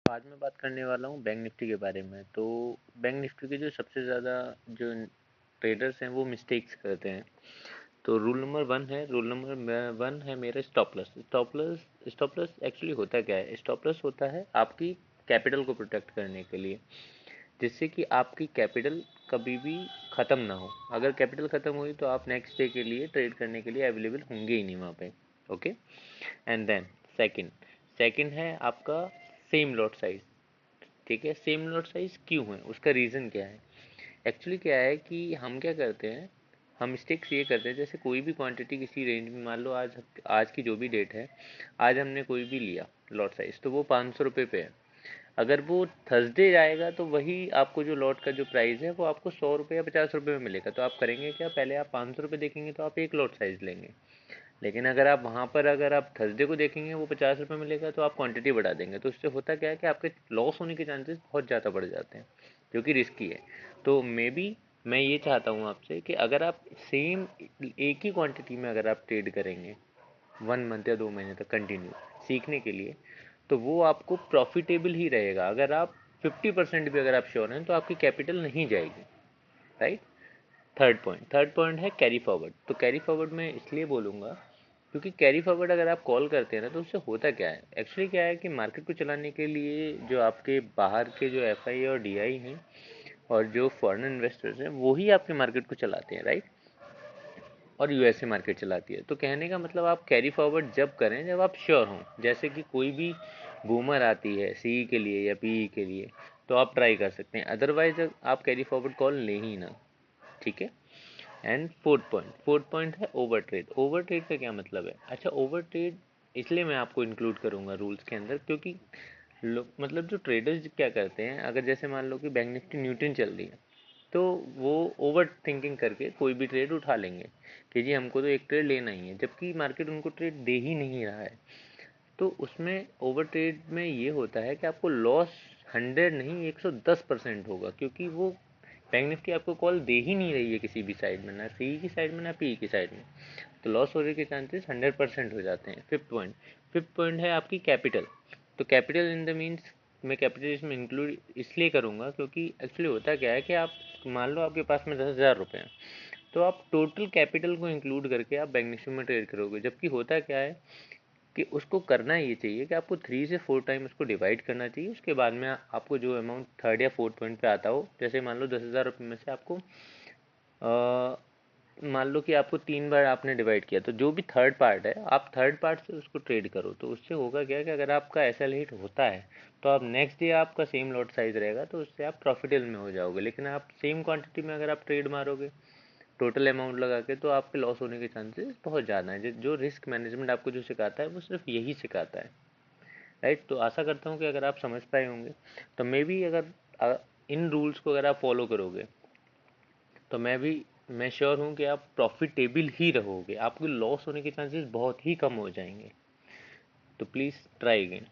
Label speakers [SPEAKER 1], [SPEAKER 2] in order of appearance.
[SPEAKER 1] आज मैं बात करने वाला हूँ बैंक निफ्टी के बारे में। तो बैंक निफ्टी के जो सबसे ज़्यादा जो ट्रेडर्स हैं वो मिस्टेक्स करते हैं। तो रूल नंबर वन है मेरा स्टॉप लॉस एक्चुअली होता क्या है? स्टॉप लॉस होता है आपकी कैपिटल को प्रोटेक्ट करने के लिए, जिससे कि आपकी कैपिटल कभी भी ख़त्म ना हो। अगर कैपिटल ख़त्म हुई तो आप नेक्स्ट डे के लिए ट्रेड करने के लिए अवेलेबल होंगे ही नहीं वहाँ पे। Okay. And then second second है आपका सेम लॉट साइज। ठीक है, सेम लॉट साइज क्यों है, उसका रीज़न क्या है? एक्चुअली क्या है कि हम क्या करते हैं, हम मिस्टेक्स ये करते हैं, जैसे कोई भी क्वांटिटी किसी रेंज में, मान लो आज आज की जो भी डेट है, आज हमने कोई भी लिया लॉट साइज, तो वो 500 रुपये पे है। अगर वो थर्सडे जाएगा तो वही आपको जो लॉट का जो प्राइस है वो आपको 100 रुपये या 50 रुपये में मिलेगा। तो आप करेंगे क्या, पहले आप 500 रुपये देखेंगे तो आप एक लॉट साइज लेंगे। लेकिन अगर आप वहाँ पर अगर आप थर्सडे को देखेंगे वो 50 रुपये मिलेगा तो आप क्वांटिटी बढ़ा देंगे। तो उससे होता क्या है कि आपके लॉस होने के चांसेस बहुत ज़्यादा बढ़ जाते हैं, जो कि रिस्की है। तो मे बी मैं ये चाहता हूँ आपसे कि अगर आप सेम एक ही क्वांटिटी में अगर आप ट्रेड करेंगे 1 मंथ या 2 महीने तक कंटिन्यू सीखने के लिए, तो वो आपको प्रॉफिटेबल ही रहेगा। अगर आप 50% भी अगर आप श्योर हैं तो आपकी कैपिटल नहीं जाएगी, राइट। थर्ड पॉइंट है कैरी फॉरवर्ड। तो कैरी फॉरवर्ड मैं इसलिए बोलूँगा क्योंकि कैरी फॉरवर्ड अगर आप कॉल करते हैं ना, तो उससे होता क्या है, एक्चुअली क्या है कि मार्केट को चलाने के लिए जो आपके बाहर के जो एफआई और डीआई हैं और जो फॉरेन इन्वेस्टर्स हैं, वो ही आपके मार्केट को चलाते हैं, राइट। और यूएसए मार्केट चलाती है। तो कहने का मतलब आप कैरी फॉरवर्ड जब करें जब आप श्योर हों, जैसे कि कोई भी बूमर आती है सीई के लिए या पीई के लिए, तो आप ट्राई कर सकते हैं। अदरवाइज आप कैरी फॉरवर्ड कॉल ले ही ना। ठीक है। एंड फोर्थ पॉइंट है ओवर ट्रेड। ओवर ट्रेड का क्या मतलब है? अच्छा, ओवर ट्रेड इसलिए मैं आपको इंक्लूड करूंगा रूल्स के अंदर, क्योंकि लोग मतलब जो ट्रेडर्स क्या करते हैं, अगर जैसे मान लो कि बैंक निफ्टी न्यूट्रन चल रही है, तो वो ओवर थिंकिंग करके कोई भी ट्रेड उठा लेंगे कि जी हमको तो एक ट्रेड लेना ही है, जबकि मार्केट उनको ट्रेड दे ही नहीं रहा है। तो उसमें ओवर ट्रेड में ये होता है कि आपको लॉस 100 नहीं 110% होगा, क्योंकि वो बैंक निफ्टी आपको कॉल दे ही नहीं रही है किसी भी साइड में, ना सी की साइड में ना पी की साइड में। तो लॉस होने के चांसेस 100% हो जाते हैं। फिफ्थ पॉइंट है आपकी कैपिटल। तो कैपिटल इन द मीन्स, मैं कैपिटल इसमें इंक्लूड इसलिए करूँगा क्योंकि एक्चुअली होता क्या है कि आप मान लो आपके पास में 10,000 रुपये हैं, तो आप टोटल कैपिटल को इंक्लूड करके आप बैंक निफ्टी में ट्रेड करोगे। जबकि होता क्या है कि उसको करना ये चाहिए कि आपको 3 से 4 टाइम उसको डिवाइड करना चाहिए। उसके बाद में आपको जो अमाउंट थर्ड या फोर्थ पॉइंट पे आता हो, जैसे मान लो 10,000 रुपये में से आपको मान लो कि आपको 3 बार आपने डिवाइड किया, तो जो भी थर्ड पार्ट है आप थर्ड पार्ट से उसको ट्रेड करो। तो उससे होगा क्या कि अगर आपका एसएल हिट होता है तो आप नेक्स्ट डे आपका सेम लॉट साइज रहेगा, तो उससे आप प्रॉफिटेबल में हो जाओगे। लेकिन आप सेम क्वांटिटी में अगर आप ट्रेड मारोगे टोटल अमाउंट लगा के, तो आपके लॉस होने के चांसेस बहुत ज़्यादा हैं। जो रिस्क मैनेजमेंट आपको जो सिखाता है वो सिर्फ यही सिखाता है, राइट। तो आशा करता हूँ कि अगर आप समझ पाए होंगे, तो मे बी अगर इन रूल्स को अगर आप फॉलो करोगे, तो मैं श्योर हूँ कि आप प्रॉफिटेबल ही रहोगे, आपके लॉस होने के चांसेस बहुत ही कम हो जाएंगे। तो प्लीज़ ट्राई अगेन।